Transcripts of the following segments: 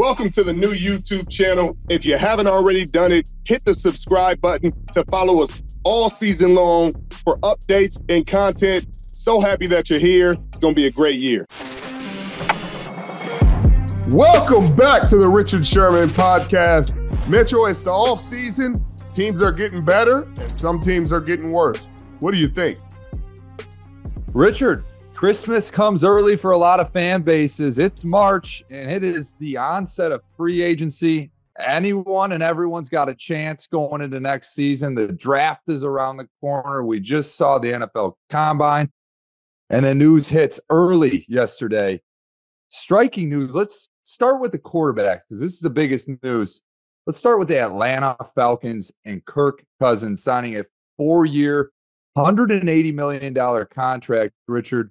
Welcome to the new YouTube channel. If you haven't already done it, hit the subscribe button to follow us all season long for updates and content. So happy that you're here. It's going to be a great year. Welcome back to the Richard Sherman podcast. Metro, it's the off season. Teams are getting better and some teams are getting worse. What do you think? Richard, Christmas comes early for a lot of fan bases. It's March, and it is the onset of free agency. Anyone and everyone's got a chance going into next season. The draft is around the corner. We just saw the NFL Combine, and the news hits early yesterday. Striking news. Let's start with the quarterbacks because this is the biggest news. Let's start with the Atlanta Falcons and Kirk Cousins signing a 4-year, $180 million contract. Richard,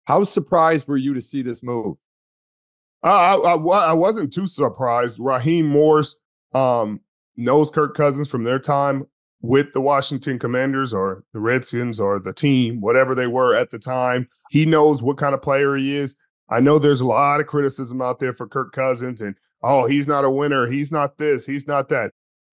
how surprised were you to see this move? I wasn't too surprised. Raheem Morris knows Kirk Cousins from their time with the Washington Commanders or the Redskins or the team, whatever they were at the time. He knows what kind of player he is. I know there's a lot of criticism out there for Kirk Cousins and, oh, he's not a winner. He's not this. He's not that.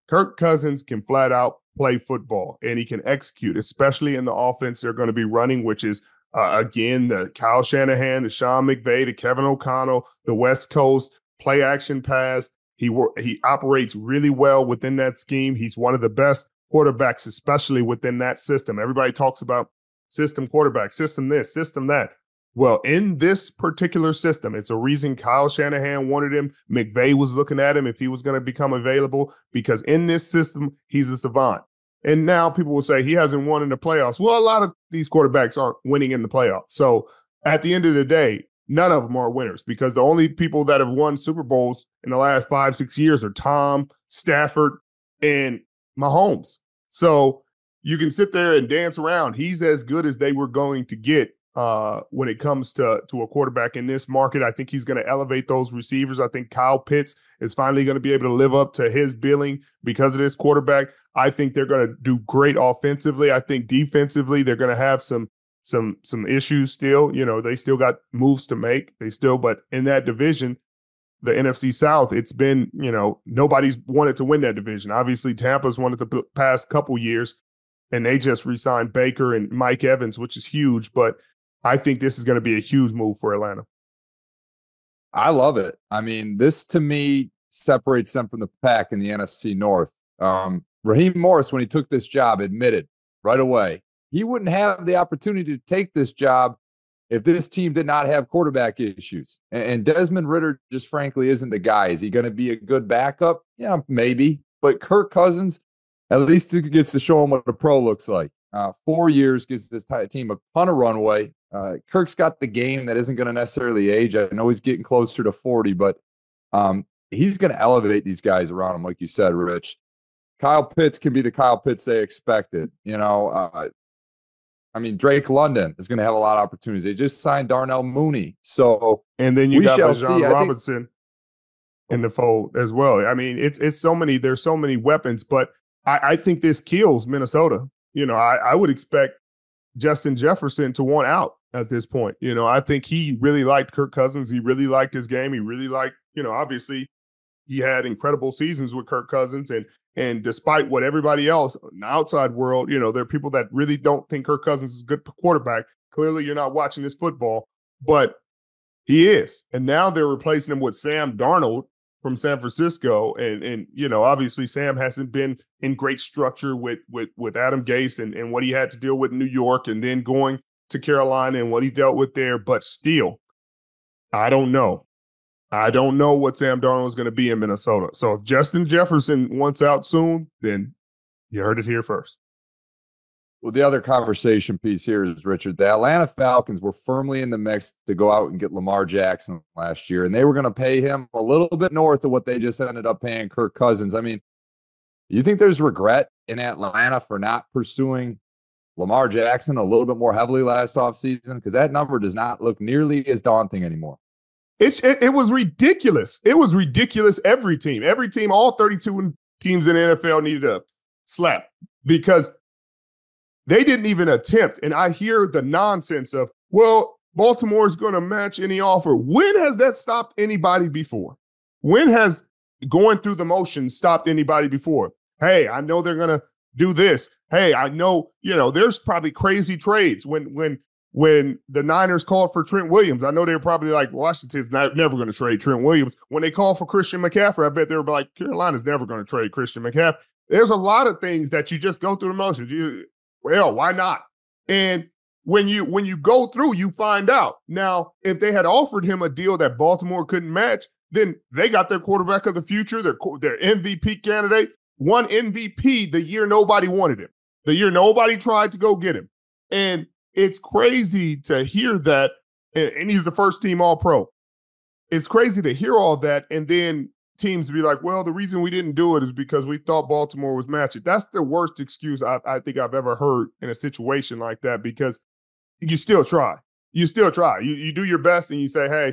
Kirk Cousins can flat out play football and he can execute, especially in the offense they're going to be running, which is again, the Kyle Shanahan, the Sean McVay, the Kevin O'Connell, the West Coast play action pass. He operates really well within that scheme. He's one of the best quarterbacks, especially within that system. Everybody talks about system quarterback, system this, system that. Well, in this particular system, it's a reason Kyle Shanahan wanted him. McVay was looking at him if he was going to become available because in this system, he's a savant. And now people will say he hasn't won in the playoffs. Well, a lot of these quarterbacks aren't winning in the playoffs. So at the end of the day, none of them are winners because the only people that have won Super Bowls in the last 5-6 years are Tom, Stafford, and Mahomes. So you can sit there and dance around. He's as good as they were going to get when it comes to a quarterback in this market. I think he's going to elevate those receivers. I think Kyle Pitts is finally going to be able to live up to his billing because of this quarterback. I think they're going to do great offensively. I think defensively they're going to have some issues still. You know, they still got moves to make. But in that division, the NFC South, it's been, you know, nobody's wanted to win that division. Obviously, Tampa's won it the past couple years, and they just re-signed Baker and Mike Evans, which is huge. But I think this is going to be a huge move for Atlanta. I love it. I mean, this to me separates them from the pack in the NFC North. Raheem Morris, when he took this job, admitted right away he wouldn't have the opportunity to take this job if this team did not have quarterback issues. And Desmond Ridder just frankly isn't the guy. Is he going to be a good backup? Yeah, maybe. But Kirk Cousins, at least he gets to show him what a pro looks like. 4 years gives this team a ton of runway. Kirk's got the game that isn't going to necessarily age. I know he's getting closer to 40, but he's going to elevate these guys around him, like you said, Rich. Kyle Pitts can be the Kyle Pitts they expected. You know, I mean, Drake London is going to have a lot of opportunities. They just signed Darnell Mooney. So, and then you got John Robinson in the fold as well. I mean, it's so many. There's so many weapons, but I think this kills Minnesota. You know, I would expect Justin Jefferson to want out at this point. You know, I think he really liked Kirk Cousins. He really liked his game. He really liked, you know, obviously he had incredible seasons with Kirk Cousins. And despite what everybody else in the outside world, you know, there are people that really don't think Kirk Cousins is a good quarterback. Clearly, you're not watching this football, but he is. And now they're replacing him with Sam Darnold from San Francisco. And you know, obviously Sam hasn't been in great structure with Adam Gase and what he had to deal with in New York and then going to Carolina and what he dealt with there. But still, I don't know. I don't know what Sam Darnold is going to be in Minnesota. So if Justin Jefferson wants out soon, then you heard it here first. Well, the other conversation piece here is, Richard, the Atlanta Falcons were firmly in the mix to go out and get Lamar Jackson last year, and they were going to pay him a little bit north of what they just ended up paying Kirk Cousins. I mean, you think there's regret in Atlanta for not pursuing Lamar Jackson a little bit more heavily last offseason? Because that number does not look nearly as daunting anymore. It was ridiculous. It was ridiculous. Every team, all 32 teams in the NFL needed a slap because they didn't even attempt. And I hear the nonsense of, well, Baltimore is going to match any offer. When has that stopped anybody before? When has going through the motions stopped anybody before? Hey, I know they're going to do this. Hey, I know, there's probably crazy trades when the Niners called for Trent Williams. I know they were probably like, Washington's never going to trade Trent Williams. When they called for Christian McCaffrey, I bet they were like, Carolina's never going to trade Christian McCaffrey. There's a lot of things that you just go through the motions. Well, why not? And when you go through, you find out. Now, if they had offered him a deal that Baltimore couldn't match, then they got their quarterback of the future, their MVP candidate, won MVP the year nobody wanted him, the year nobody tried to go get him. And it's crazy to hear that, and he's the first team All-Pro. It's crazy to hear all that, and then teams be like, well, the reason we didn't do it is because we thought Baltimore was matching. That's the worst excuse I think I've ever heard in a situation like that, because you still try. You still try. You do your best, and you say, hey,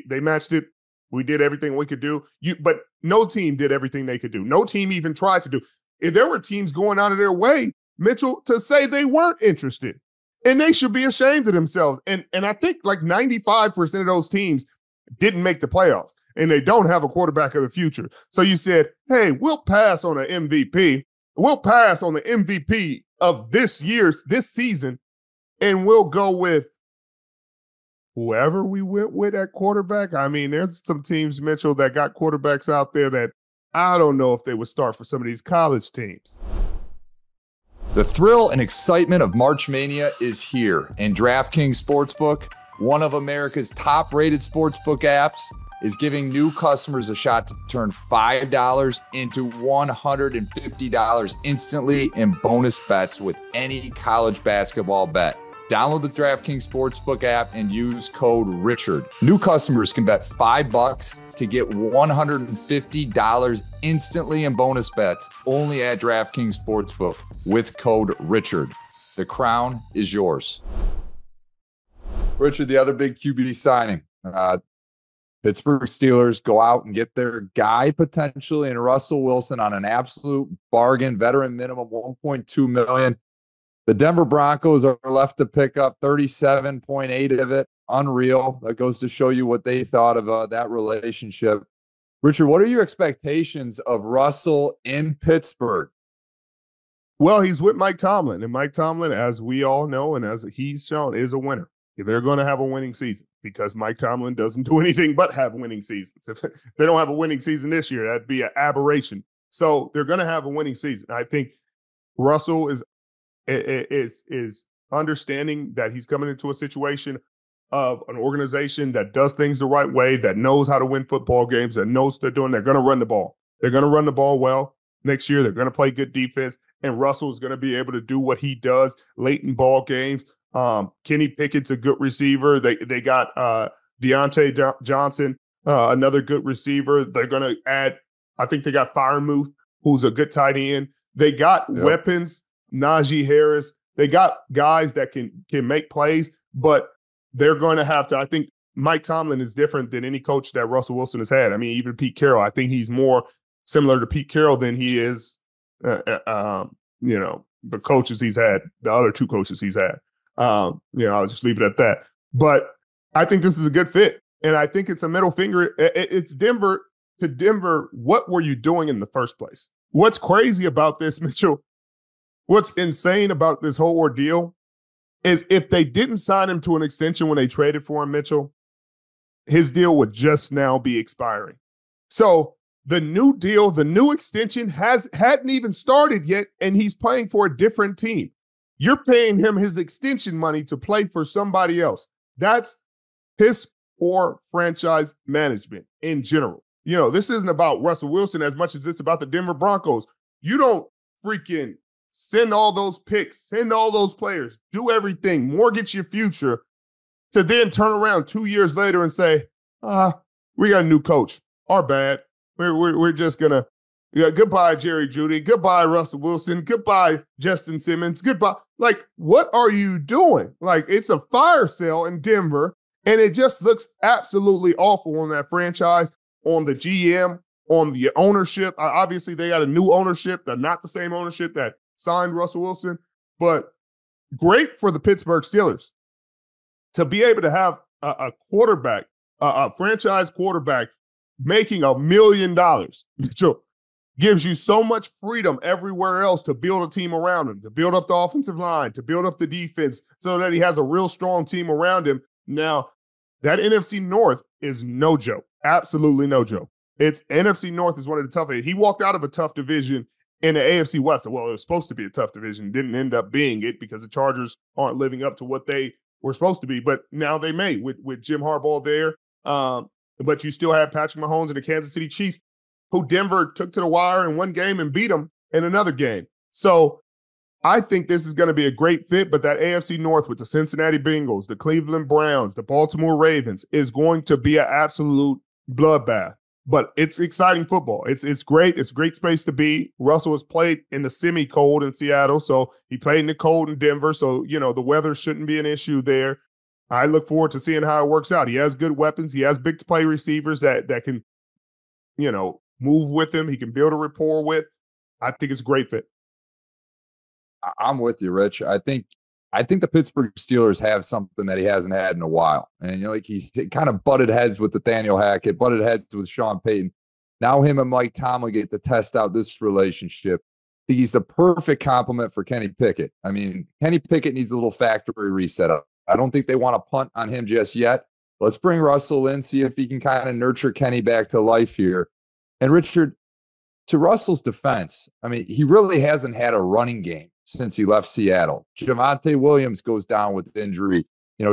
they matched it. We did everything we could do. But no team did everything they could do. No team even tried to do. If there were teams going out of their way, Mitchell, to say they weren't interested, and they should be ashamed of themselves. And I think like 95% of those teams didn't make the playoffs, and they don't have a quarterback of the future. So you said, hey, we'll pass on an MVP. We'll pass on the MVP of this season, and we'll go with whoever we went with at quarterback. I mean, there's some teams, Mitchell, that got quarterbacks out there that I don't know if they would start for some of these college teams. The thrill and excitement of March Mania is here, and DraftKings Sportsbook, one of America's top-rated sportsbook apps, is giving new customers a shot to turn $5 into $150 instantly in bonus bets with any college basketball bet. Download the DraftKings Sportsbook app and use code Richard. New customers can bet $5 to get $150 instantly in bonus bets only at DraftKings Sportsbook with code Richard. The crown is yours. Richard, the other big QB signing. Pittsburgh Steelers go out and get their guy potentially in Russell Wilson on an absolute bargain, veteran minimum $1.2 million. The Denver Broncos are left to pick up 37.8 of it. Unreal. That goes to show you what they thought of that relationship. Richard, what are your expectations of Russell in Pittsburgh? Well, he's with Mike Tomlin, and Mike Tomlin, as we all know and as he's shown, is a winner. They're going to have a winning season because Mike Tomlin doesn't do anything but have winning seasons. If they don't have a winning season this year, that'd be an aberration. So they're going to have a winning season. I think Russell is understanding that he's coming into a situation of an organization that does things the right way, that knows how to win football games, that knows what they're doing. They're going to run the ball. They're going to run the ball well next year. They're going to play good defense, and Russell is going to be able to do what he does late in ball games. Kenny Pickett's a good receiver. They got Deontay Johnson, another good receiver. They're going to add, I think they got Firemouth, who's a good tight end. They got weapons, Najee Harris. They got guys that can make plays, but they're going to have to, I think Mike Tomlin is different than any coach that Russell Wilson has had. I mean, even Pete Carroll, I think he's more similar to Pete Carroll than he is, the coaches he's had, the other two coaches he's had. I'll just leave it at that. But I think this is a good fit. And I think it's a middle finger. It's Denver to Denver. What were you doing in the first place? What's crazy about this, Mitchell? What's insane about this whole ordeal is if they didn't sign him to an extension when they traded for him, Mitchell, his deal would just now be expiring. So the new deal, the new extension hadn't even started yet, and he's playing for a different team. You're paying him his extension money to play for somebody else. That's piss poor franchise management in general. This isn't about Russell Wilson as much as it's about the Denver Broncos. You don't freaking send all those picks, send all those players, do everything, mortgage your future, to then turn around 2 years later and say, we got a new coach. Our bad. We're just going to, goodbye, Jerry Jeudy. Goodbye, Russell Wilson. Goodbye, Justin Simmons. Goodbye. Like, what are you doing? Like, it's a fire sale in Denver, and it just looks absolutely awful on that franchise, on the GM, on the ownership. Obviously, they got a new ownership. They're not the same ownership that signed Russell Wilson, but great for the Pittsburgh Steelers to be able to have a quarterback, a franchise quarterback making $1 million, Mitchell, gives you so much freedom everywhere else to build a team around him, to build up the offensive line, to build up the defense so that he has a real strong team around him. Now, that NFC North is no joke. Absolutely no joke. It's NFC North is one of the toughest. He walked out of a tough division in the AFC West. Well, it was supposed to be a tough division. Didn't end up being it because the Chargers aren't living up to what they were supposed to be. But now they may with Jim Harbaugh there. But you still have Patrick Mahomes and the Kansas City Chiefs, who Denver took to the wire in one game and beat them in another game. So I think this is going to be a great fit, but that AFC North with the Cincinnati Bengals, the Cleveland Browns, the Baltimore Ravens is going to be an absolute bloodbath. But it's exciting football. It's great. It's a great space to be. Russell has played in the semi-cold in Seattle, so he played in the cold in Denver, so, the weather shouldn't be an issue there. I look forward to seeing how it works out. He has good weapons. He has big play receivers that can, move with him. He can build a rapport with. I think it's a great fit. I'm with you, Rich. I think the Pittsburgh Steelers have something that he hasn't had in a while. And he's kind of butted heads with Nathaniel Hackett, butted heads with Sean Payton. Now him and Mike Tomlin get to test out this relationship. I think he's the perfect complement for Kenny Pickett. I mean, Kenny Pickett needs a little factory reset up. I don't think they want to punt on him just yet. Let's bring Russell in, see if he can kind of nurture Kenny back to life here. And Richard, to Russell's defense, I mean, he really hasn't had a running game since he left Seattle. Javonte Williams goes down with injury,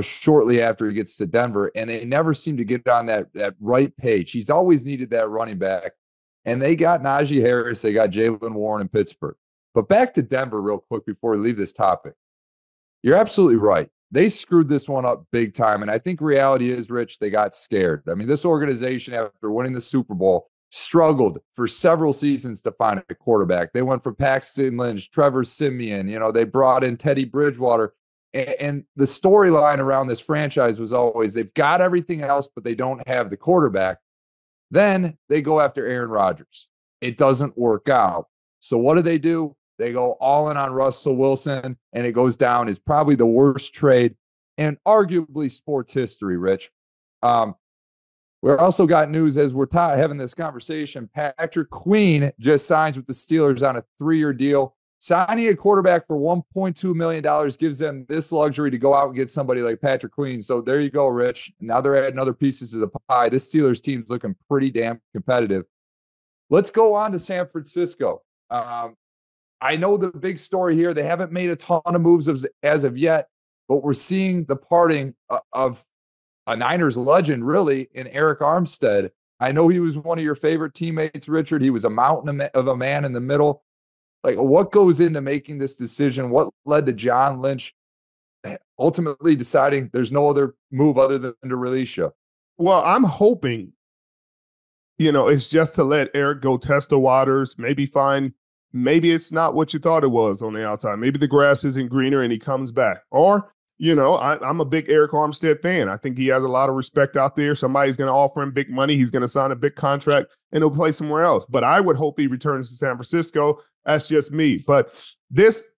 shortly after he gets to Denver, and they never seem to get on that right page. He's always needed that running back, and they got Najee Harris, they got Jaylen Warren in Pittsburgh. But back to Denver real quick before we leave this topic. You're absolutely right. They screwed this one up big time, and I think reality is, Rich, they got scared. I mean, this organization, after winning the Super Bowl, struggled for several seasons to find a quarterback. They went from Paxton Lynch, Trevor Siemian, they brought in Teddy Bridgewater. And the storyline around this franchise was always they've got everything else, but they don't have the quarterback. Then they go after Aaron Rodgers. It doesn't work out. So what do? They go all in on Russell Wilson, and it goes down as probably the worst trade in arguably sports history, Rich. We also got news as we're having this conversation. Patrick Queen just signs with the Steelers on a 3-year deal. Signing a quarterback for $1.2 million gives them this luxury to go out and get somebody like Patrick Queen. So there you go, Rich. Now they're adding other pieces to the pie. This Steelers team's looking pretty damn competitive. Let's go on to San Francisco. I know the big story here. They haven't made a ton of moves as of yet, but we're seeing the parting of a Niners legend, really, in Arik Armstead. I know he was one of your favorite teammates, Richard. He was a mountain of a man in the middle. Like, what goes into making this decision? What led to John Lynch ultimately deciding there's no other move other than to release you? Well, I'm hoping, it's just to let Arik go test the waters, maybe it's not what you thought it was on the outside. Maybe the grass isn't greener and he comes back. Or, I'm a big Arik Armstead fan. I think he has a lot of respect out there. Somebody's going to offer him big money. He's going to sign a big contract and he'll play somewhere else. But I would hope he returns to San Francisco. That's just me. But this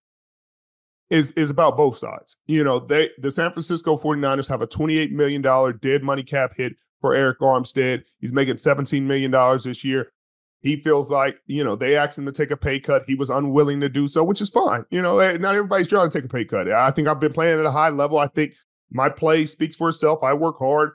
is about both sides. The San Francisco 49ers have a $28 million dead money cap hit for Arik Armstead. He's making $17 million this year. He feels like, they asked him to take a pay cut. He was unwilling to do so, which is fine. Not everybody's trying to take a pay cut. I think I've been playing at a high level. I think my play speaks for itself. I work hard.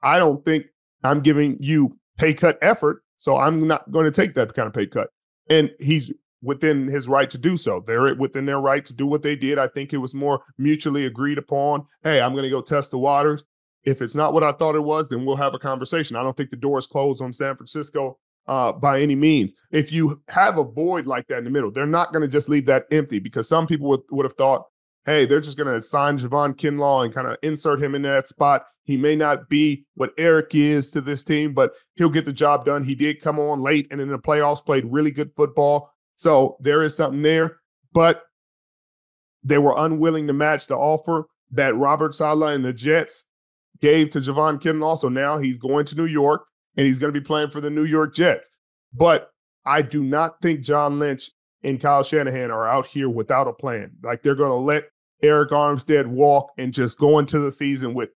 I don't think I'm giving you pay cut effort, so I'm not going to take that kind of pay cut. And he's within his right to do so. They're within their right to do what they did. I think it was more mutually agreed upon. Hey, I'm going to go test the waters. If it's not what I thought it was, then we'll have a conversation. I don't think the door is closed on San Francisco by any means. If you have a void like that in the middle, they're not going to just leave that empty, because some people would have thought, hey, they're just going to sign Javon Kinlaw and kind of insert him in that spot. He may not be what Arik is to this team, but he'll get the job done. He did come on late and in the playoffs played really good football. So there is something there, but they were unwilling to match the offer that Robert Saleh and the Jets gave to Javon Kinlaw. So now he's going to New York and he's going to be playing for the New York Jets. But I do not think John Lynch and Kyle Shanahan are out here without a plan. Like, they're going to let Arik Armstead walk and just go into the season with,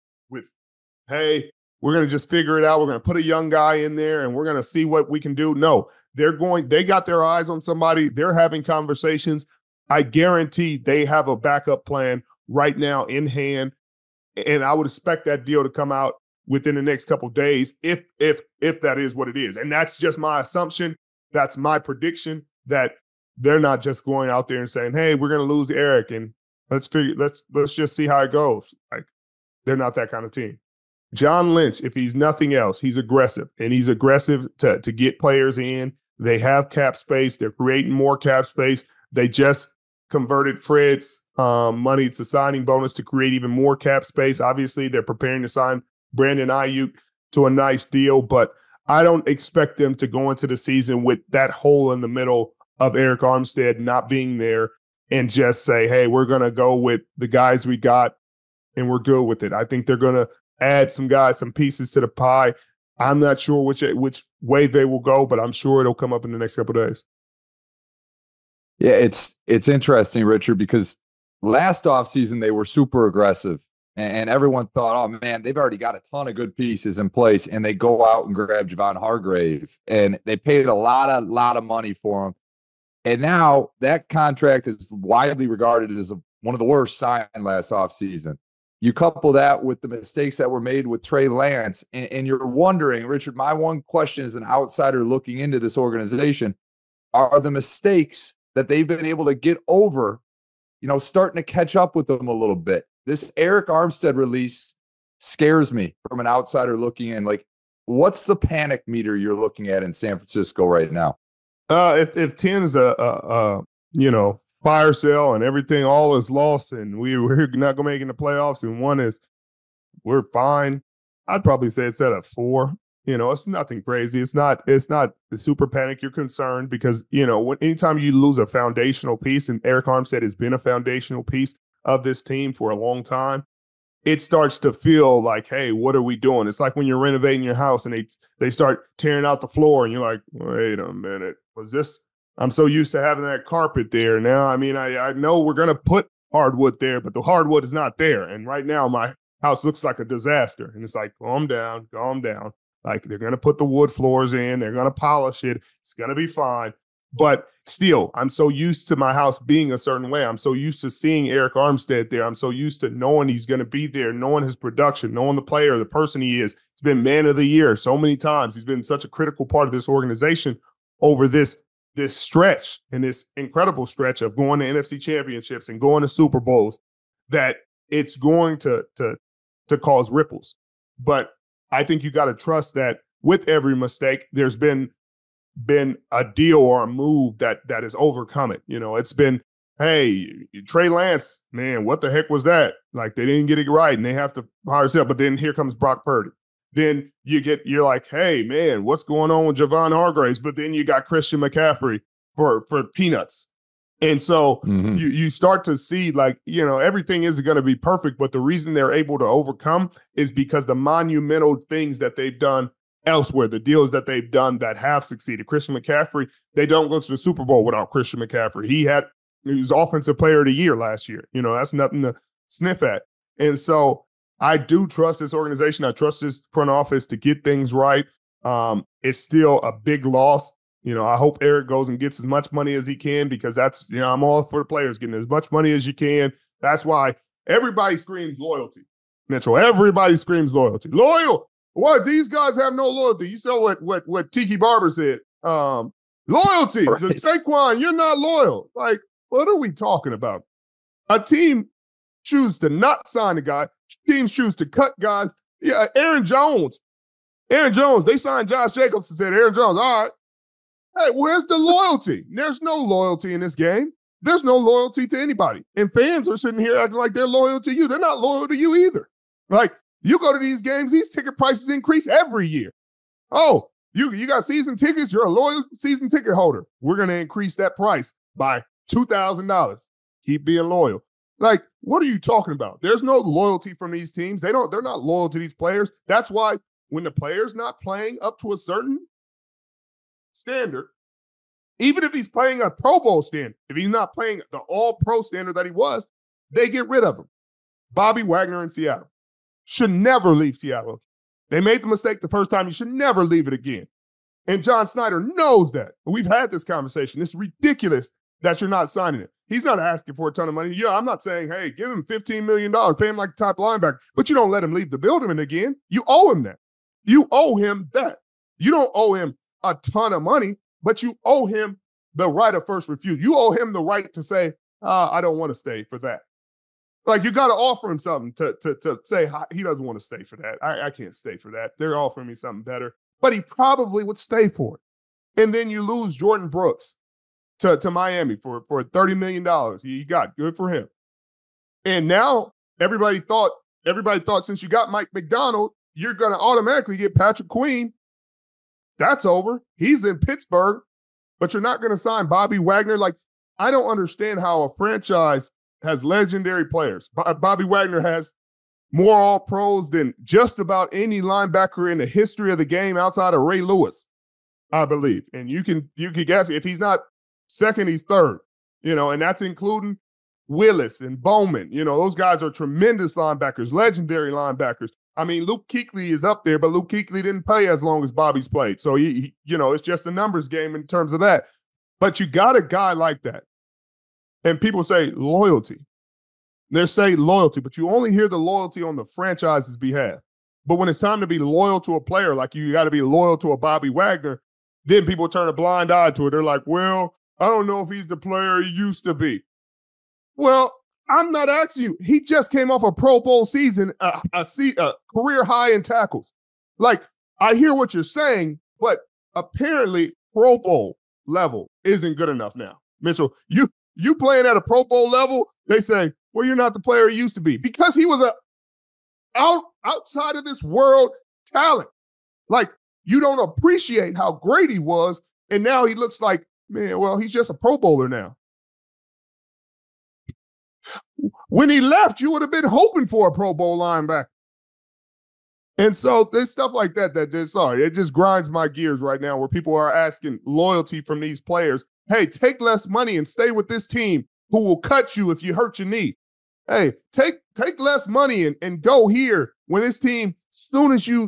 hey, we're going to just figure it out. We're going to put a young guy in there and we're going to see what we can do. No, they got their eyes on somebody. They're having conversations. I guarantee they have a backup plan right now in hand. And I would expect that deal to come out within the next couple of days, if that is what it is. And that's just my assumption. That's my prediction, that they're not just going out there and saying, hey, we're going to lose Arik and let's just see how it goes. Like, they're not that kind of team. John Lynch, if he's nothing else, he's aggressive, and he's aggressive to get players in. They have cap space. They're creating more cap space. They just converted Fred's money to signing bonus to create even more cap space. Obviously, they're preparing to sign Brandon Ayuk to a nice deal, but I don't expect them to go into the season with that hole in the middle of Arik Armstead not being there and just say, hey, we're going to go with the guys we got and we're good with it. I think they're going to add some guys, some pieces to the pie. I'm not sure which way they will go, but I'm sure it'll come up in the next couple of days. Yeah, it's interesting, Richard, because last offseason they were super aggressive. And everyone thought, oh, man, they've already got a ton of good pieces in place. And they go out and grab Javon Hargrave. And they paid a lot of money for him. And now that contract is widely regarded as one of the worst signed last offseason. You couple that with the mistakes that were made with Trey Lance. And you're wondering, Richard, my one question as an outsider looking into this organization, are the mistakes that they've been able to get over, starting to catch up with them a little bit? This Arik Armstead release scares me from an outsider looking in. Like, what's the panic meter you're looking at in San Francisco right now? If 10 is a fire sale and everything all is lost and we're not going to make it in the playoffs, and one is we're fine, I'd probably say it's at a 4. It's nothing crazy. It's not the super panic. You're concerned because, anytime you lose a foundational piece, and Arik Armstead has been a foundational piece of this team for a long time, it starts to feel like, hey, what are we doing? It's like when you're renovating your house and they start tearing out the floor and you're like, wait a minute, was this? I'm so used to having that carpet there now. I mean, I know we're going to put hardwood there, but the hardwood is not there. And right now my house looks like a disaster. And it's like, calm down. Like, they're going to put the wood floors in. They're going to polish it. It's going to be fine. But still, I'm so used to my house being a certain way. I'm so used to seeing Arik Armstead there. I'm so used to knowing he's going to be there, knowing his production, knowing the player, the person he is. He's been man of the year so many times. He's been such a critical part of this organization over this stretch, and this incredible stretch of going to NFC championships and going to Super Bowls, that it's going to cause ripples. But I think you got to trust that with every mistake, there's been a deal or a move that has overcome it. It's been, hey, Trey Lance, man, what the heck was that? Like, they didn't get it right and they have to hire himself. But then here comes Brock Purdy. Then you're like, hey, man, what's going on with Javon Hargraves? But then you got Christian McCaffrey for peanuts. And so you start to see, like, everything isn't going to be perfect, but the reason they're able to overcome is because the monumental things that they've done elsewhere, the deals that they've done that have succeeded. Christian McCaffrey, they don't go to the Super Bowl without Christian McCaffrey. He was Offensive Player of the Year last year. That's nothing to sniff at. And so I do trust this organization. I trust this front office to get things right. It's still a big loss. I hope Arik goes and gets as much money as he can, because that's, I'm all for the players getting as much money as you can. That's why everybody screams loyalty. Mitchell, everybody screams loyalty. Loyal. What? These guys have no loyalty. You saw what Tiki Barber said. Loyalty. Right. So Saquon, you're not loyal. Like, what are we talking about? A team choose to not sign a guy. Teams choose to cut guys. Yeah, Aaron Jones, they signed Josh Jacobs and said, Aaron Jones, all right. Hey, where's the loyalty? There's no loyalty in this game. There's no loyalty to anybody. And fans are sitting here acting like they're loyal to you. They're not loyal to you either. Like, you go to these games, these ticket prices increase every year. Oh, you got season tickets, you're a loyal season ticket holder. We're going to increase that price by $2,000. Keep being loyal. Like, what are you talking about? There's no loyalty from these teams. They're not loyal to these players. That's why when the player's not playing up to a certain standard, even if he's playing a Pro Bowl standard, if he's not playing the all-pro standard that he was, they get rid of him. Bobby Wagner in Seattle should never leave Seattle. They made the mistake the first time. You should never leave it again. And John Snyder knows that. We've had this conversation. It's ridiculous that you're not signing it. He's not asking for a ton of money. Yeah, I'm not saying, hey, give him $15 million, pay him like a top linebacker, but you don't let him leave the building again. You owe him that. You owe him that. You don't owe him a ton of money, but you owe him the right of first refusal. You owe him the right to say, I don't want to stay for that. Like, you got to offer him something to say he doesn't want to stay for that. I can't stay for that. They're offering me something better. But he probably would stay for it. And then you lose Jordan Brooks to Miami for $30 million. He got good for him. And now everybody thought since you got Mike McDonald, you're going to automatically get Patrick Queen. That's over. He's in Pittsburgh, but you're not going to sign Bobby Wagner. Like, I don't understand how a franchise has legendary players. Bobby Wagner has more All-Pros than just about any linebacker in the history of the game outside of Ray Lewis, I believe. And you can guess if he's not second, he's third, and that's including Willis and Bowman. Those guys are tremendous linebackers, legendary linebackers. I mean, Luke Kuechly is up there, but Luke Kuechly didn't play as long as Bobby's played. So, he it's just a numbers game in terms of that. But you got a guy like that. And people say loyalty. They say loyalty, but you only hear the loyalty on the franchise's behalf. But when it's time to be loyal to a player, like you got to be loyal to a Bobby Wagner, then people turn a blind eye to it. They're like, well, I don't know if he's the player he used to be. Well, I'm not asking you. He just came off a Pro Bowl season, a career high in tackles. Like, I hear what you're saying, but apparently Pro Bowl level isn't good enough now. Mitchell, you playing at a Pro Bowl level, they say, well, you're not the player he used to be, because he was outside of this world talent. Like, you don't appreciate how great he was, and now he looks like, man, well, he's just a Pro Bowler now. When he left, you would have been hoping for a Pro Bowl linebacker. And so there's stuff like that it just grinds my gears right now, where people are asking loyalty from these players. Hey, take less money and stay with this team who will cut you if you hurt your knee. Hey, take less money and go here when this team, soon as you're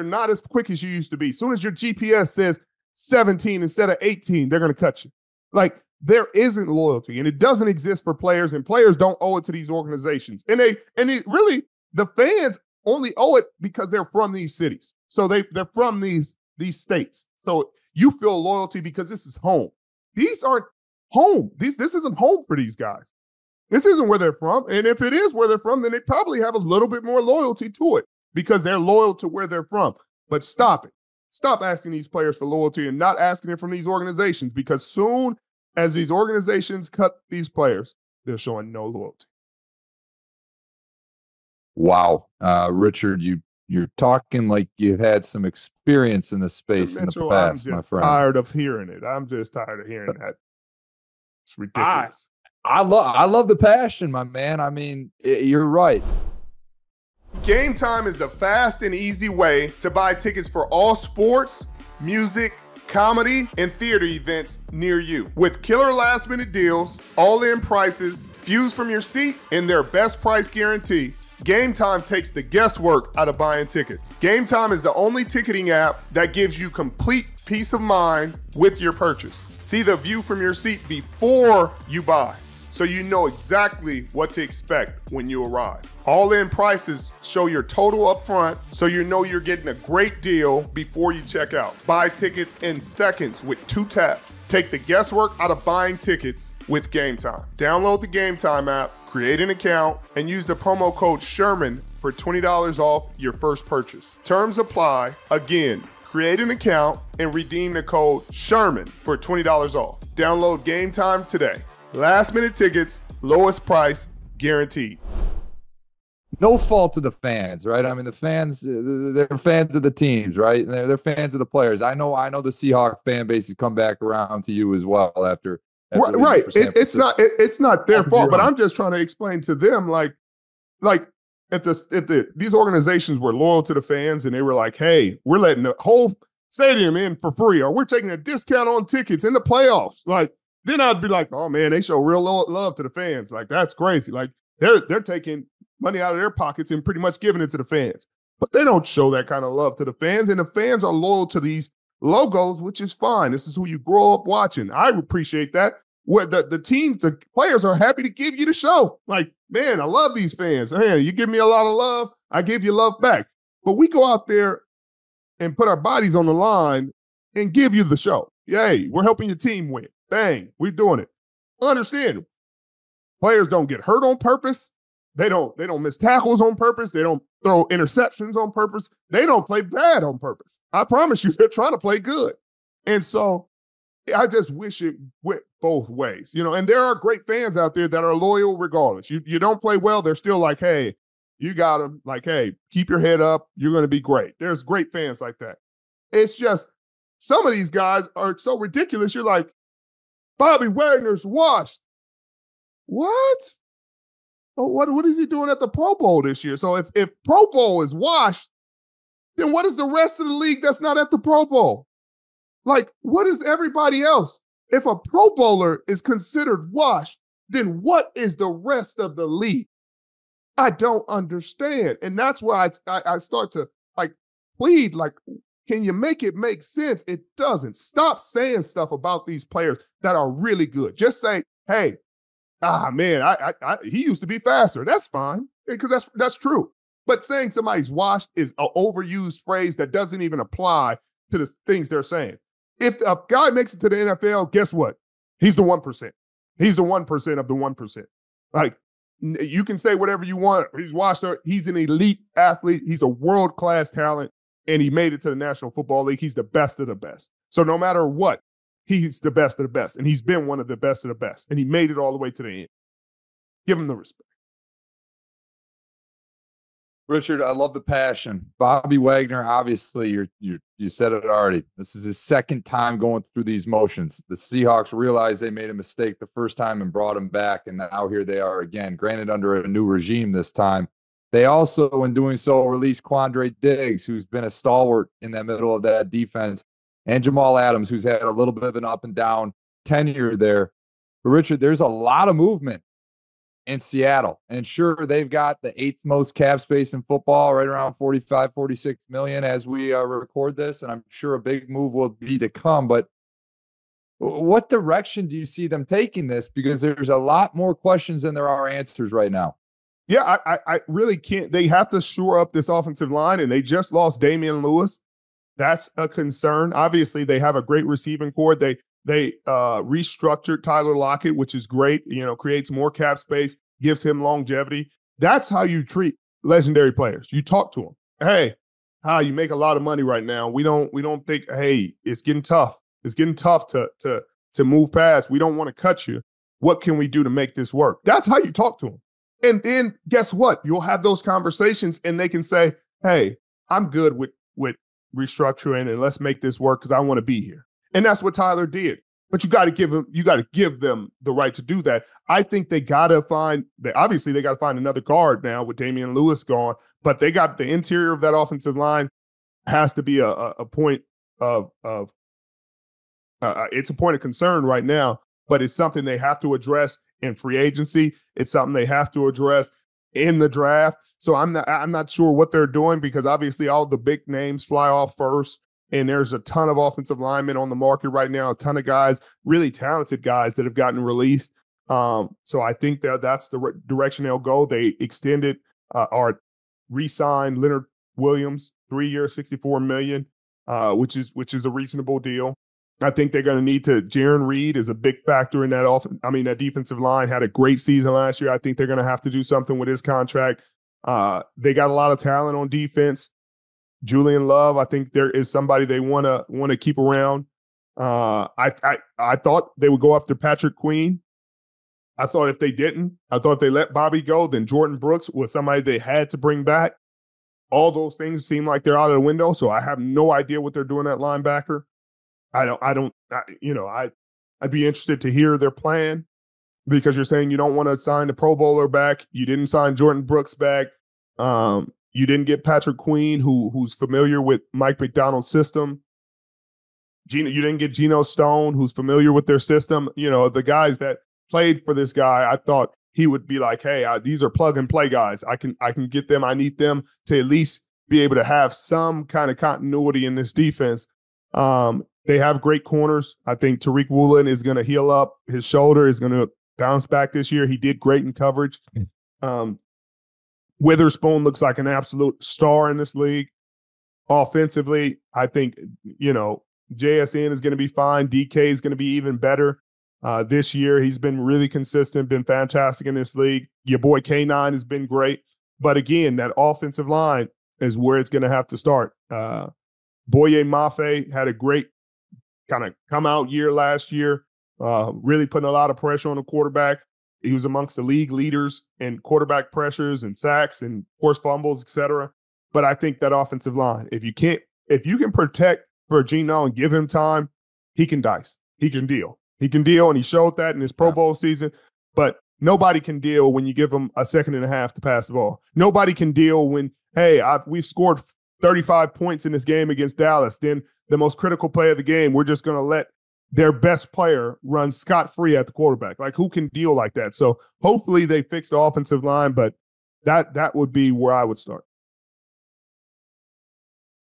not as quick as you used to be, soon as your GPS says 17 instead of 18, they're going to cut you. Like, there isn't loyalty, and it doesn't exist for players, and players don't owe it to these organizations. And really, the fans only owe it because they're from these cities. So they're from these states. So you feel loyalty because this is home. These aren't home. This isn't home for these guys. This isn't where they're from. And if it is where they're from, then they probably have a little bit more loyalty to it because they're loyal to where they're from. But stop it. Stop asking these players for loyalty and not asking it from these organizations, because soon as these organizations cut these players, they're showing no loyalty. Wow. Richard, you're talking like you've had some experience in this space Mitchell, in the past, my friend. I'm tired of hearing it. I'm just tired of hearing that. It's ridiculous. I love the passion, my man. I mean, you're right. Game Time is the fast and easy way to buy tickets for all sports, music, comedy, and theater events near you. With killer last-minute deals, all-in prices, views from your seat, and their best price guarantee, Game Time takes the guesswork out of buying tickets. Game Time is the only ticketing app that gives you complete peace of mind with your purchase. See the view from your seat before you buy, so you know exactly what to expect when you arrive. All-in prices show your total up front, so you know you're getting a great deal before you check out. Buy tickets in seconds with 2 taps. Take the guesswork out of buying tickets with Game Time. Download the Game Time app, create an account, and use the promo code Sherman for $20 off your first purchase. Terms apply. Again, create an account and redeem the code Sherman for $20 off. Download Game Time today. Last minute tickets, lowest price, guaranteed. No fault to the fans, right? I mean, the fans, they're fans of the teams, right? They're fans of the players. I know the Seahawks fan base has come back around to you as well after right. It's not their fault, but I'm just trying to explain to them, like if these organizations were loyal to the fans and they were like, hey, we're letting the whole stadium in for free, or we're taking a discount on tickets in the playoffs, like, then I'd be like, oh man, they show real love to the fans. Like, that's crazy. Like, they're taking money out of their pockets and pretty much giving it to the fans. but they don't show that kind of love to the fans, and the fans are loyal to these logos, which is fine. This is who you grow up watching. I appreciate that. Where the teams, the players are happy to give you the show. Like, man, I love these fans. Man, you give me a lot of love, I give you love back. But we go out there and put our bodies on the line and give you the show. Yay, we're helping your team win. Bang, we're doing it. Understand, players don't get hurt on purpose. They don't miss tackles on purpose. They don't throw interceptions on purpose. They don't play bad on purpose. I promise you, they're trying to play good. And so I just wish it went both ways, and there are great fans out there that are loyal regardless. You don't play well, they're still like, hey, you got them. Like, hey, keep your head up. You're going to be great. There's great fans like that. It's just some of these guys are so ridiculous. You're like, Bobby Wagner's washed. What? Oh, what is he doing at the Pro Bowl this year? So if Pro Bowl is washed, then what is the rest of the league that's not at the Pro Bowl? Like, what is everybody else? If a Pro Bowler is considered washed, then what is the rest of the league? I don't understand. And that's where I start to plead, can you make it make sense? It doesn't. Stop saying stuff about these players that are really good. Just say, hey, man, he used to be faster. That's fine, because that's true. But saying somebody's washed is an overused phrase that doesn't even apply to the things they're saying. If a guy makes it to the NFL, guess what? He's the 1%. He's the 1% of the 1%. Like, you can say whatever you want. He's washed up. He's an elite athlete. He's a world-class talent, and he made it to the National Football League. He's the best of the best. So no matter what, he's the best of the best, and he's been one of the best of the best, and he made it all the way to the end. Give him the respect. Richard, I love the passion. Bobby Wagner, obviously, you said it already. This is his second time going through these motions. The Seahawks realized they made a mistake the first time and brought him back, and now here they are again, granted under a new regime this time. They also, in doing so, released Quandre Diggs, who's been a stalwart in the middle of that defense, and Jamal Adams, who's had a little bit of an up and down tenure there. But Richard, there's a lot of movement in Seattle. And sure, they've got the 8th most cap space in football, right around 45, 46 million as we record this. And I'm sure a big move will be to come. But what direction do you see them taking this? Because there's a lot more questions than there are answers right now. Yeah, I really can't. They have to shore up this offensive line, and they just lost Damian Lewis. That's a concern. Obviously, they have a great receiving core. They restructured Tyler Lockett, which is great, creates more cap space, gives him longevity. That's how you treat legendary players. You talk to them. Hey, you make a lot of money right now. We don't think, hey, it's getting tough. It's getting tough to move past. We don't want to cut you. What can we do to make this work? That's how you talk to them. And then guess what? You'll have those conversations and they can say, hey, I'm good with restructuring and let's make this work because I want to be here. And that's what Tyler did. But you got to give them the right to do that. I think they got to find another guard now with Damian Lewis gone, but they got the interior of that offensive line has to be a point of it's a point of concern right now, but it's something they have to address in free agency. It's something they have to address in the draft. So I'm not sure what they're doing because obviously all the big names fly off first. And there's a ton of offensive linemen on the market right now, a ton of guys, really talented guys that have gotten released. So I think that's the direction they'll go. They extended or re-signed Leonard Williams, 3 years, $64 million, which is a reasonable deal. I think they're going to need to. Jaron Reed is a big factor in that defensive line had a great season last year. I think they're going to have to do something with his contract. They got a lot of talent on defense. Julian Love, I think there is somebody they want to keep around. I thought they would go after Patrick Queen. I thought if they didn't, I thought they let Bobby go, then Jordan Brooks was somebody they had to bring back. All those things seem like they're out of the window, so I have no idea what they're doing at linebacker. I'd be interested to hear their plan because you're saying you don't want to sign the Pro Bowler back. You didn't sign Jordan Brooks back. You didn't get Patrick Queen, who's familiar with Mike McDonald's system. You didn't get Geno Stone, who's familiar with their system. The guys that played for this guy, I thought he would be like, hey, these are plug and play guys. I can get them. I need them to at least be able to have some kind of continuity in this defense. They have great corners. I think Tariq Woolen is going to heal up. His shoulder is going to bounce back this year. He did great in coverage. Witherspoon looks like an absolute star in this league. Offensively, I think, JSN is going to be fine. DK is going to be even better this year. He's been really consistent, been fantastic in this league. Your boy K9 has been great. But again, that offensive line is where it's going to have to start. Boye Mafe had a great kind of come out year last year, really putting a lot of pressure on the quarterback. He was amongst the league leaders in quarterback pressures and sacks and forced fumbles, et cetera. But I think that offensive line, if you can protect Virginia and give him time, he can dice. He can deal. He can deal, and he showed that in his Pro Bowl season. But nobody can deal when you give him a second and a half to pass the ball. Nobody can deal when, we scored 35 points in this game against Dallas. Then the most critical play of the game, we're just going to let their best player run scot-free at the quarterback. Like, who can deal like that? So hopefully they fix the offensive line, but that would be where I would start.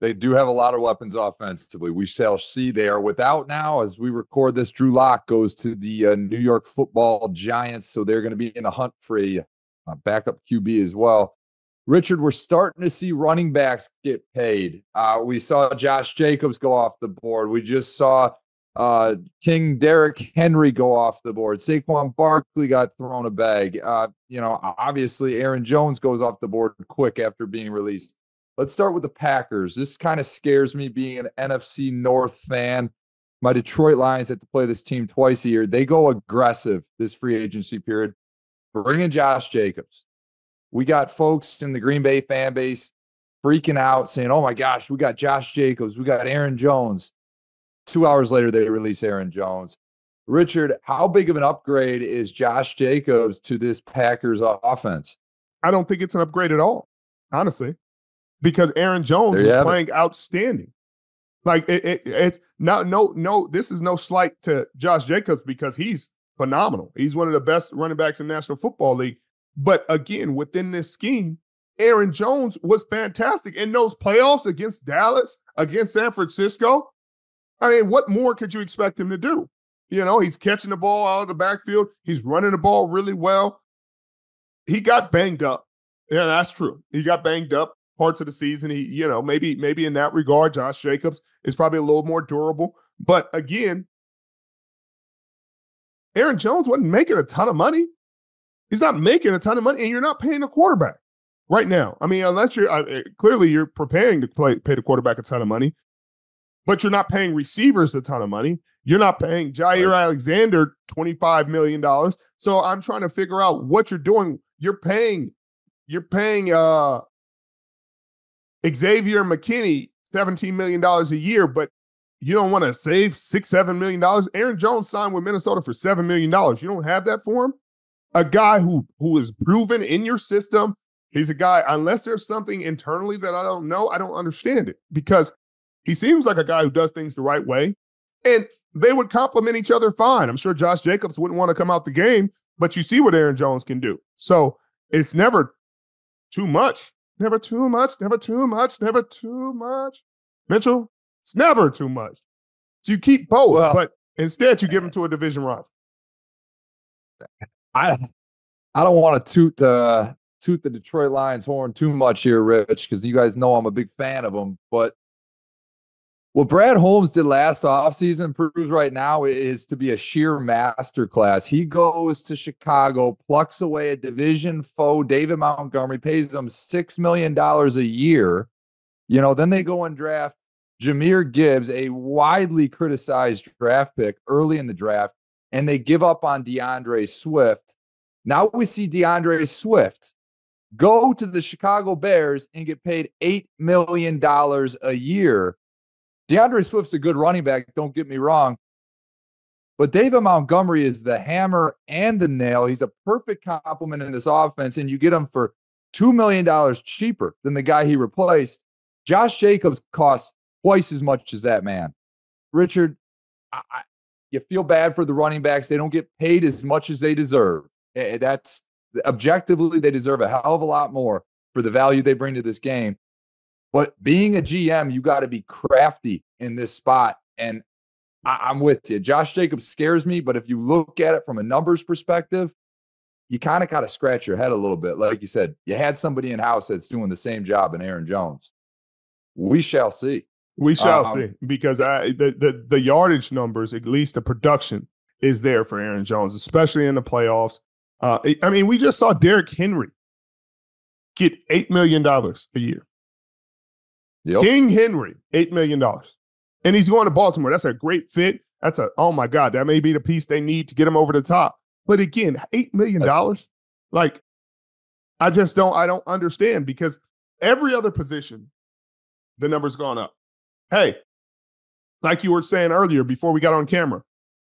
They do have a lot of weapons offensively. We shall see. They are without now. As we record this, Drew Lock goes to the New York Football Giants, so they're going to be in the hunt for a backup QB as well. Richard, we're starting to see running backs get paid. We saw Josh Jacobs go off the board. We just saw King Derrick Henry go off the board. Saquon Barkley got thrown a bag. Obviously Aaron Jones goes off the board quick after being released. Let's start with the Packers. This kind of scares me being an NFC North fan. My Detroit Lions have to play this team twice a year. They go aggressive this free agency period. Bring in Josh Jacobs. We got folks in the Green Bay fan base freaking out saying, oh my gosh, we got Josh Jacobs. We got Aaron Jones. 2 hours later, they release Aaron Jones. Richard, how big of an upgrade is Josh Jacobs to this Packers offense? I don't think it's an upgrade at all, honestly, because Aaron Jones is playing outstanding. Like it's no. This is no slight to Josh Jacobs because he's phenomenal. He's one of the best running backs in the National Football League. But again, within this scheme, Aaron Jones was fantastic in those playoffs against Dallas, against San Francisco. I mean, what more could you expect him to do? He's catching the ball out of the backfield. He's running the ball really well. He got banged up. Yeah, that's true. He got banged up parts of the season. He, maybe in that regard, Josh Jacobs is probably a little more durable. But again, Aaron Jones wasn't making a ton of money. He's not making a ton of money, and you're not paying a quarterback right now. I mean, unless clearly you're preparing to pay the quarterback a ton of money, but you're not paying receivers a ton of money. You're not paying Jair Alexander $25 million. So I'm trying to figure out what you're doing. You're paying Xavier McKinney $17 million a year, but you don't want to save $6-7 million. Aaron Jones signed with Minnesota for $7 million. You don't have that for him? A guy who is proven in your system. He's a guy, unless there's something internally that I don't know, I don't understand it, because he seems like a guy who does things the right way, and they would complement each other fine. I'm sure Josh Jacobs wouldn't want to come out the game, but you see what Aaron Jones can do. So it's never too much. Never too much. Never too much. Never too much. Mitchell, it's never too much. So you keep both, but instead you give them to a division rival. I don't want to toot the Detroit Lions horn too much here, Rich, because you guys know I'm a big fan of them. But what Brad Holmes did last offseason proves right now is to be a sheer masterclass. He goes to Chicago, plucks away a division foe, David Montgomery, pays them $6 million a year. Then they go and draft Jahmyr Gibbs, a widely criticized draft pick early in the draft, and they give up on DeAndre Swift. Now we see DeAndre Swift go to the Chicago Bears and get paid $8 million a year. DeAndre Swift's a good running back, don't get me wrong. But David Montgomery is the hammer and the nail. He's a perfect complement in this offense, and you get him for $2 million cheaper than the guy he replaced. Josh Jacobs costs twice as much as that man. Richard, you feel bad for the running backs. They don't get paid as much as they deserve. That's objectively, they deserve a hell of a lot more for the value they bring to this game. But being a GM, you got to be crafty in this spot. And I'm with you. Josh Jacobs scares me, but if you look at it from a numbers perspective, you kind of got to scratch your head a little bit. Like you said, you had somebody in-house that's doing the same job in Aaron Jones. We shall see. We shall see, because the yardage numbers, at least the production, is there for Aaron Jones, especially in the playoffs. I mean, we just saw Derrick Henry get $8 million a year. Yep. King Henry, $8 million. And he's going to Baltimore. That's a great fit. Oh my God, that may be the piece they need to get him over the top. But again, $8 million, like, I don't understand, because every other position, the number's gone up. Hey, like you were saying earlier before we got on camera,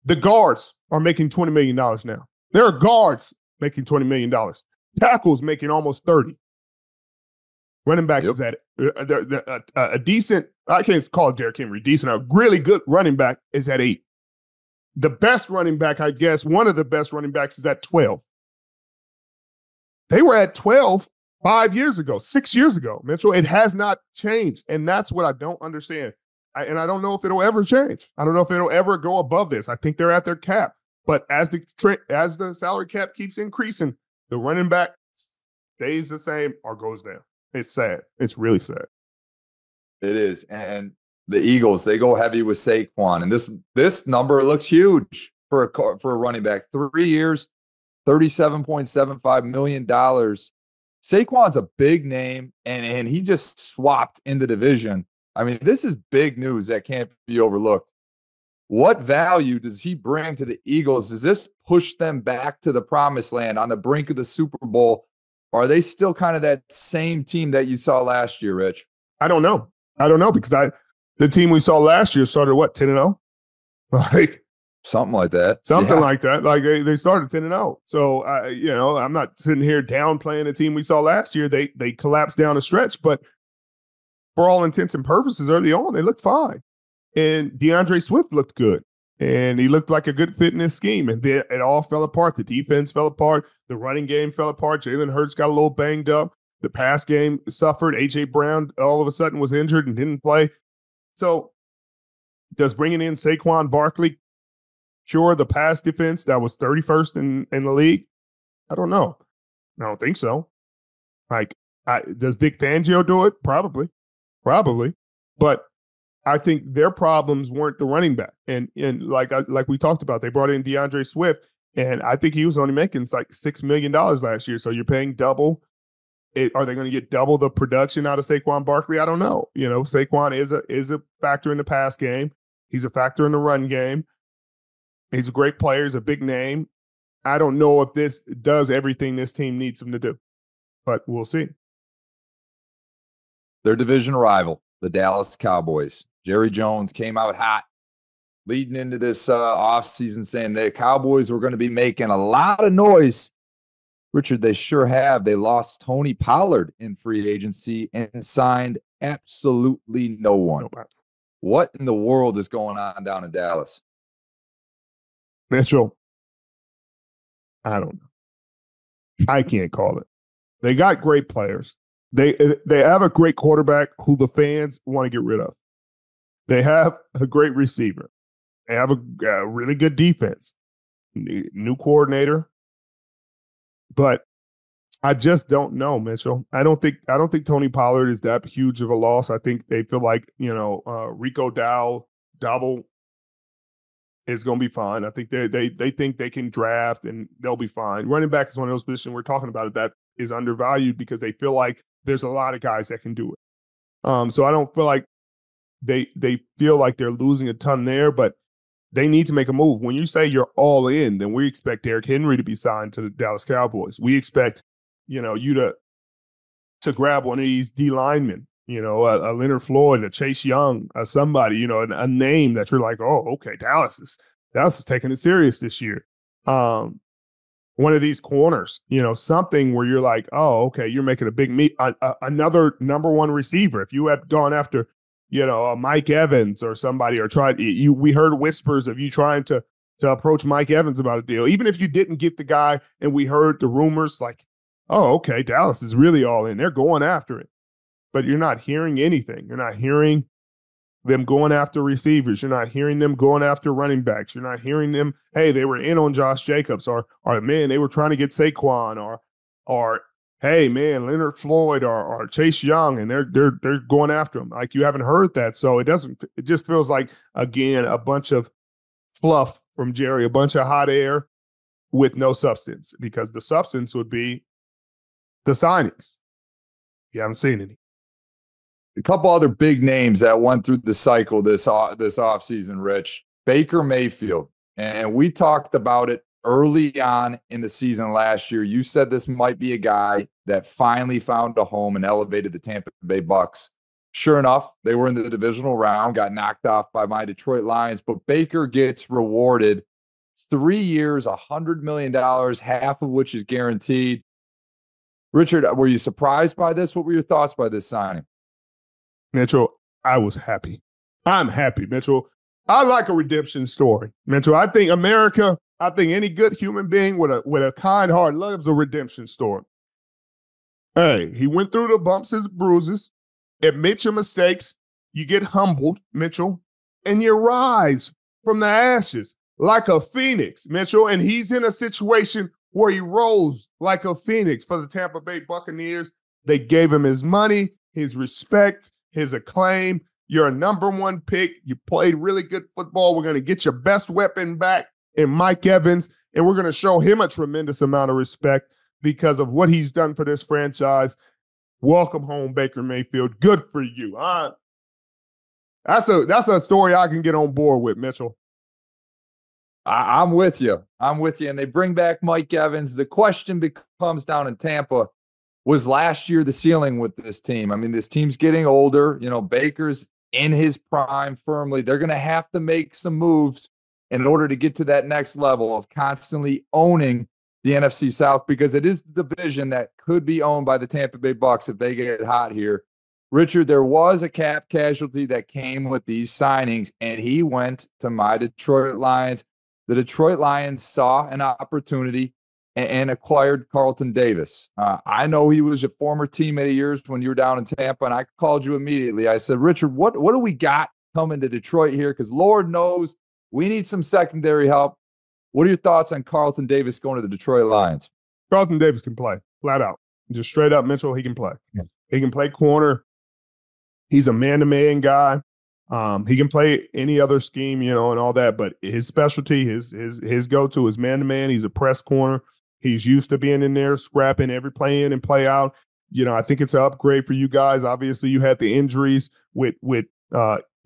the guards are making $20 million now. There are guards making $20 million. Tackles making almost 30. Running backs is at a decent, I can't call Derrick Henry decent, a really good running back is at 8. The best running back, I guess, one of the best running backs is at 12. They were at 12 5 years ago, 6 years ago, Mitchell. It has not changed, and that's what I don't understand. And I don't know if it'll ever change. I don't know if it'll ever go above this. I think they're at their cap. But as the salary cap keeps increasing, the running back stays the same or goes down. It's sad. It's really sad. It is. And the Eagles, they go heavy with Saquon. And this number looks huge for a running back. 3 years, $37.75 million. Saquon's a big name, and he just swapped in the division. I mean, this is big news that can't be overlooked. What value does he bring to the Eagles? Does this push them back to the promised land on the brink of the Super Bowl? Or are they still kind of that same team that you saw last year, Rich? I don't know. Because the team we saw last year started, 10-0? Like, something like that. Like that. Like they started 10-0. So, I'm not sitting here downplaying the team we saw last year. They collapsed down a stretch, but for all intents and purposes, early on, they looked fine. And DeAndre Swift looked good. And he looked like a good fit in this scheme. And then it all fell apart. The defense fell apart. The running game fell apart. Jalen Hurts got a little banged up. The pass game suffered. A.J. Brown all of a sudden was injured and didn't play. So does bringing in Saquon Barkley cure the pass defense that was 31st in the league? I don't know. I don't think so. Like, does Vic Fangio do it? Probably. But I think their problems weren't the running back. And like we talked about, they brought in DeAndre Swift, and I think he was only making like $6 million last year. So you're paying double. Are they going to get double the production out of Saquon Barkley? I don't know. Saquon is a factor in the pass game. He's a factor in the run game. He's a great player. He's a big name. I don't know if this does everything this team needs him to do, but we'll see. Their division rival, the Dallas Cowboys. Jerry Jones came out hot leading into this offseason saying the Cowboys were going to be making a lot of noise. Richard, they sure have. They lost Tony Pollard in free agency and signed absolutely no one. What in the world is going on down in Dallas? Mitchell, I don't know. I can't call it. They got great players. They have a great quarterback who the fans want to get rid of. They have a great receiver. They have a really good defense. New coordinator. But I just don't know, Mitchell. I don't think Tony Pollard is that huge of a loss. I think they feel like, Rico Dowdle is going to be fine. I think they think they can draft and they'll be fine. Running back is one of those positions we're talking about that is undervalued because they feel like there's a lot of guys that can do it. So I don't feel like they feel like they're losing a ton there, but they need to make a move. When you say you're all in, then we expect Derrick Henry to be signed to the Dallas Cowboys. We expect, you to grab one of these D linemen, a Leonard Floyd, a Chase Young, somebody, a name that you're like, oh, okay, Dallas is taking it serious this year. One of these corners, something where you're like, oh, okay, you're making a big meet. Another number one receiver. If you had gone after, Mike Evans or somebody, or we heard whispers of you trying to approach Mike Evans about a deal. Even if you didn't get the guy and we heard the rumors like, oh, okay, Dallas is really all in. They're going after it. but you're not hearing anything. You're not hearing them going after receivers. You're not hearing them going after running backs. You're not hearing them, hey, they were in on Josh Jacobs, or man, they were trying to get Saquon, or hey, man, Leonard Floyd or Chase Young, and they're going after him. Like, you haven't heard that. So it just feels like, again, a bunch of fluff from Jerry, a bunch of hot air with no substance, because the substance would be the signings. You haven't seen any. A couple other big names that went through the cycle this offseason, Rich. Baker Mayfield. And we talked about it early on in the season last year. You said this might be a guy that finally found a home and elevated the Tampa Bay Bucs. Sure enough, they were in the divisional round, got knocked off by my Detroit Lions, but Baker gets rewarded 3 years, $100 million, half of which is guaranteed. Richard, were you surprised by this? What were your thoughts by this signing? Mitchell, I was happy. I'm happy, Mitchell. I like a redemption story, Mitchell. I think any good human being with a kind heart loves a redemption story. Hey, he went through the bumps and bruises, admit your mistakes, you get humbled, Mitchell, and you rise from the ashes like a phoenix, Mitchell. And he's in a situation where he rose like a phoenix for the Tampa Bay Buccaneers. They gave him his money, his respect, his acclaim. You're a number one pick. You played really good football. We're going to get your best weapon back in Mike Evans, and we're going to show him a tremendous amount of respect because of what he's done for this franchise. Welcome home, Baker Mayfield. Good for you. That's a story I can get on board with, Mitchell. I'm with you. And they bring back Mike Evans. The question becomes down in Tampa, was last year the ceiling with this team? I mean, this team's getting older. You know, Baker's in his prime firmly. They're going to have to make some moves in order to get to that next level of constantly owning the NFC South, because it is the division that could be owned by the Tampa Bay Bucs if they get hot here. Richard, there was a cap casualty that came with these signings, and he went to my Detroit Lions. The Detroit Lions saw an opportunity and acquired Carlton Davis. I know he was a former teammate of yours when you were down in Tampa, and I called you immediately. I said, Richard, what do we got coming to Detroit here? Because Lord knows we need some secondary help. What are your thoughts on Carlton Davis going to the Detroit Lions? Carlton Davis can play, flat out. Just straight up, Mitchell, he can play. Yeah. He can play corner. He's a man-to-man guy. He can play any other scheme, and all that, but his specialty, his go-to is man-to-man. He's a press corner. He's used to being in there, scrapping every play in and play out. I think it's an upgrade for you guys. Obviously, you had the injuries with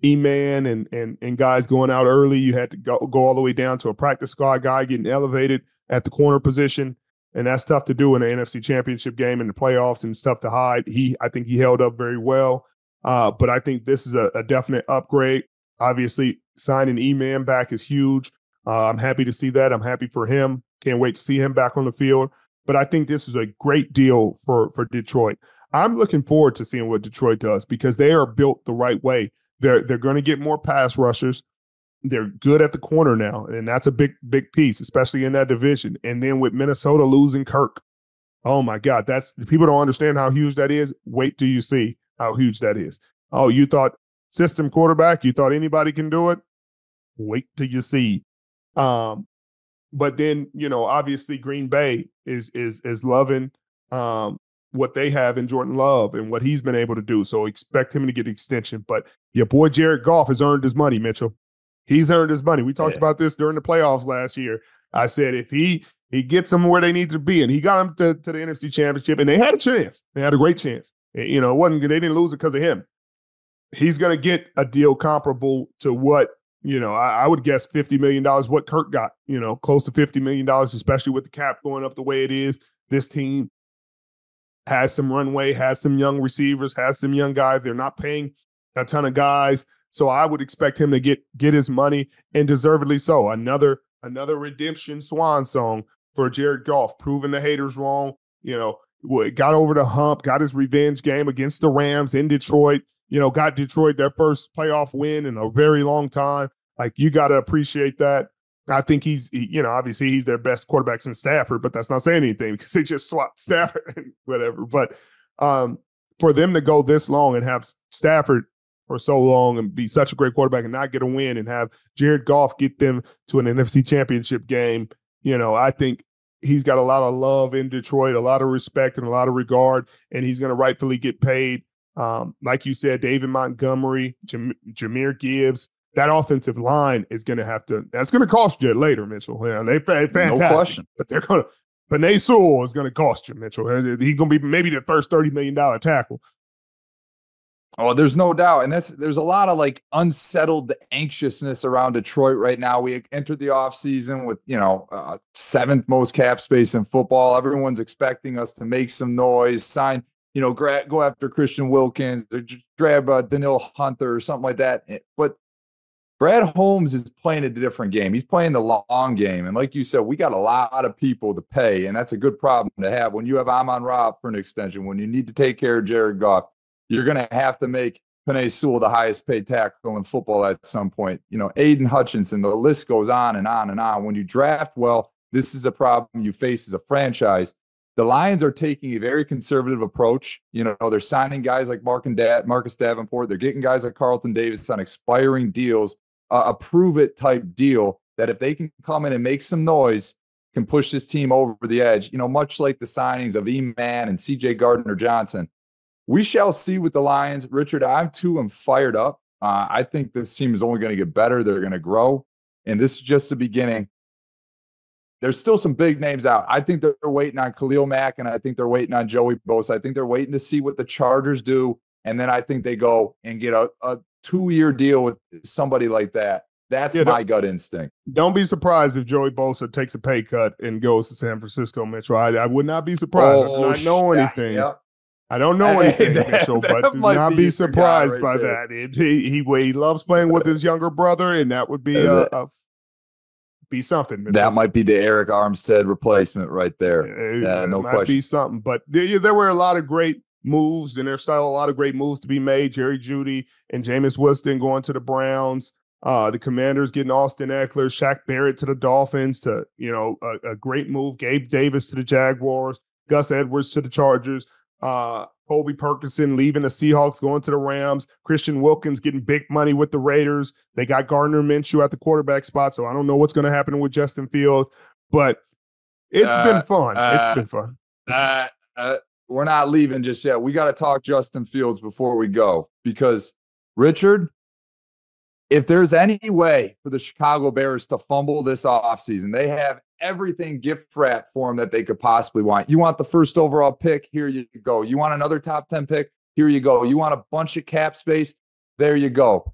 E-Man and guys going out early. You had to go all the way down to a practice squad guy getting elevated at the corner position, and that's tough to do in an NFC Championship game in the playoffs and stuff to hide. I think he held up very well, but I think this is a definite upgrade. Obviously, signing E-Man back is huge. I'm happy to see that. I'm happy for him. Can't wait to see him back on the field. But I think this is a great deal for Detroit. I'm looking forward to seeing what Detroit does because they are built the right way. They're going to get more pass rushers. They're good at the corner now, and that's a big piece, especially in that division. And then with Minnesota losing Kirk, oh my God, people don't understand how huge that is. Wait till you see how huge that is. Oh, you thought system quarterback? You thought anybody can do it? Wait till you see. But then, obviously Green Bay is loving what they have in Jordan Love and what he's been able to do. So expect him to get extension. But your boy Jared Goff has earned his money, Mitchell. He's earned his money. We talked about this during the playoffs last year. I said if he gets them where they need to be, and he got them to the NFC Championship, and they had a chance. They had a great chance. It wasn't they didn't lose it because of him. He's going to get a deal comparable to what, I would guess $50 million, what Kirk got, close to $50 million, especially with the cap going up the way it is. This team has some runway, has some young receivers, has some young guys. They're not paying a ton of guys. So I would expect him to get his money, and deservedly so. Another redemption swan song for Jared Goff, proving the haters wrong. Got over the hump, got his revenge game against the Rams in Detroit. Got Detroit their first playoff win in a very long time. Like, you got to appreciate that. I think obviously he's their best quarterback since Stafford, but that's not saying anything because they just swapped Stafford and whatever. But for them to go this long and have Stafford for so long and be such a great quarterback and not get a win and have Jared Goff get them to an NFC championship game, I think he's got a lot of love in Detroit, a lot of respect and a lot of regard, and he's going to rightfully get paid. Like you said, David Montgomery, Jahmyr Gibbs, that offensive line is going to that's going to cost you later, Mitchell. They're fantastic. No question. But they're going to, Penei Sewell is going to cost you, Mitchell. He's going to be maybe the first $30 million tackle. Oh, there's no doubt. And there's a lot of unsettled anxiousness around Detroit right now. We entered the offseason with, seventh most cap space in football. Everyone's expecting us to make some noise, sign, go after Christian Wilkins, or grab Daniil Hunter or something like that. But Brad Holmes is playing a different game. He's playing the long game. And like you said, we got a lot of people to pay. And that's a good problem to have when you have Amon-Ra for an extension, when you need to take care of Jared Goff. You're going to have to make Penei Sewell the highest paid tackle in football at some point. Aiden Hutchinson, the list goes on and on and on. When you draft well, this is a problem you face as a franchise. The Lions are taking a very conservative approach. They're signing guys like Marcus Davenport. They're getting guys like Carlton Davis on expiring deals, a prove-it type deal that if they can come in and make some noise, can push this team over the edge, much like the signings of E-Man and C.J. Gardner-Johnson. We shall see with the Lions. Richard, I'm fired up. I think this team is only going to get better. They're going to grow. And this is just the beginning. There's still some big names out. I think they're waiting on Khalil Mack, and I think they're waiting on Joey Bosa. I think they're waiting to see what the Chargers do. And then I think they go and get a 2-year deal with somebody like that. That's my gut instinct. Don't be surprised if Joey Bosa takes a pay cut and goes to San Francisco, Mitchell. I would not be surprised. I do not know anything. Yeah. I don't know anything, Mitchell, but do not be surprised by that. He loves playing with his younger brother, and that would be be something. Mitchell. That might be the Arik Armstead replacement right there. No question. Might be something. But there were a lot of great moves, and there's still a lot of great moves to be made. Jerry Jeudy and Jameis Winston going to the Browns. The Commanders getting Austin Eckler, Shaq Barrett to the Dolphins, to a great move. Gabe Davis to the Jaguars, Gus Edwards to the Chargers. Colby Perkinson leaving the Seahawks, going to the Rams. Christian Wilkins getting big money with the Raiders. They got Gardner Minshew at the quarterback spot, so I don't know what's going to happen with Justin Fields, but it's been fun. It's been fun. We're not leaving just yet. We got to talk Justin Fields before we go, because, Richard, if there's any way for the Chicago Bears to fumble this offseason, they have everything gift wrapped for them that they could possibly want. You want the first overall pick? Here you go. You want another top 10 pick? Here you go. You want a bunch of cap space? There you go.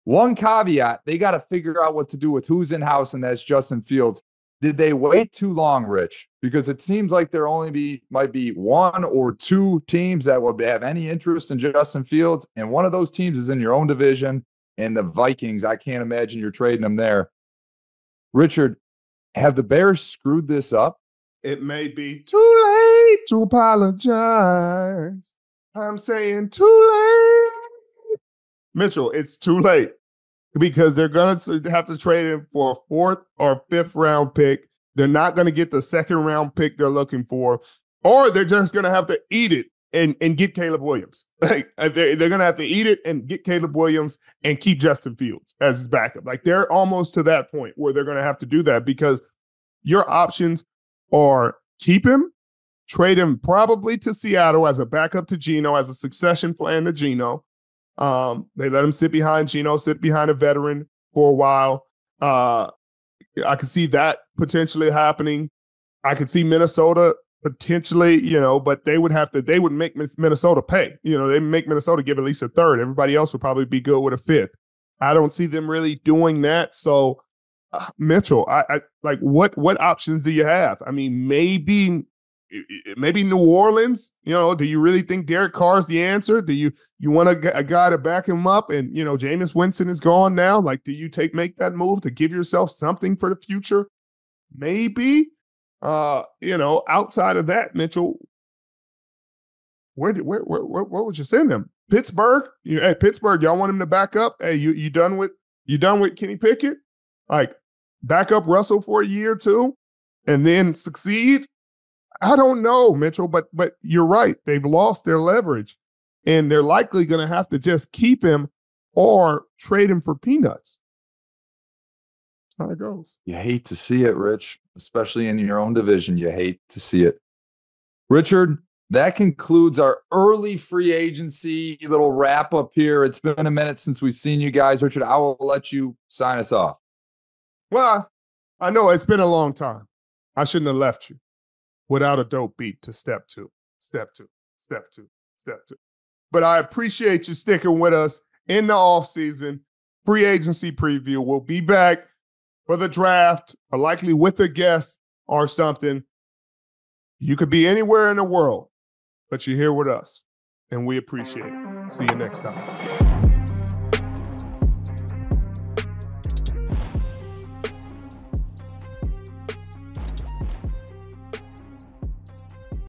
One caveat, they got to figure out what to do with who's in-house, and that's Justin Fields. Did they wait too long, Rich? Because it seems like there might be one or two teams that would have any interest in Justin Fields, and one of those teams is in your own division, and the Vikings. I can't imagine you're trading them there. Richard, have the Bears screwed this up? It may be too late to apologize. I'm saying too late. Mitchell, it's too late, because they're going to have to trade him for a 4th or 5th round pick. They're not going to get the 2nd round pick they're looking for, or they're just going to have to eat it and get Caleb Williams. They're going to have to eat it and get Caleb Williams and keep Justin Fields as his backup. They're almost to that point where they're going to have to do that, because your options are keep him, trade him probably to Seattle as a backup to Geno, as a succession plan to Geno. They let him sit behind Geno, sit behind a veteran for a while. I could see that potentially happening. I could see Minnesota potentially, but they would make Minnesota pay. They make Minnesota give at least a 3rd. Everybody else would probably be good with a 5th. I don't see them really doing that. So, Mitchell, I like what options do you have? I mean, maybe New Orleans. Do you really think Derek Carr's the answer? Do you want a guy to back him up? And Jameis Winston is gone now. Do you make that move to give yourself something for the future? Maybe. Outside of that, Mitchell, where would you send him? Pittsburgh? Hey, Pittsburgh, y'all want him to back up? Hey, you done with Kenny Pickett? Back up Russell for a year or two and then succeed? I don't know, Mitchell, but you're right. They've lost their leverage. and they're likely going to have to just keep him or trade him for peanuts. That's how it goes. You hate to see it, Rich, especially in your own division. You hate to see it. Richard, that concludes our early free agency little wrap up here. It's been a minute since we've seen you guys. Richard, I will let you sign us off. Well, I know it's been a long time. I shouldn't have left you without a dope beat to step two, step two, step two, step two. But I appreciate you sticking with us in the offseason. Free agency preview. We'll be back for the draft, or likely with a guest or something. You could be anywhere in the world, but you're here with us, and we appreciate it. See you next time.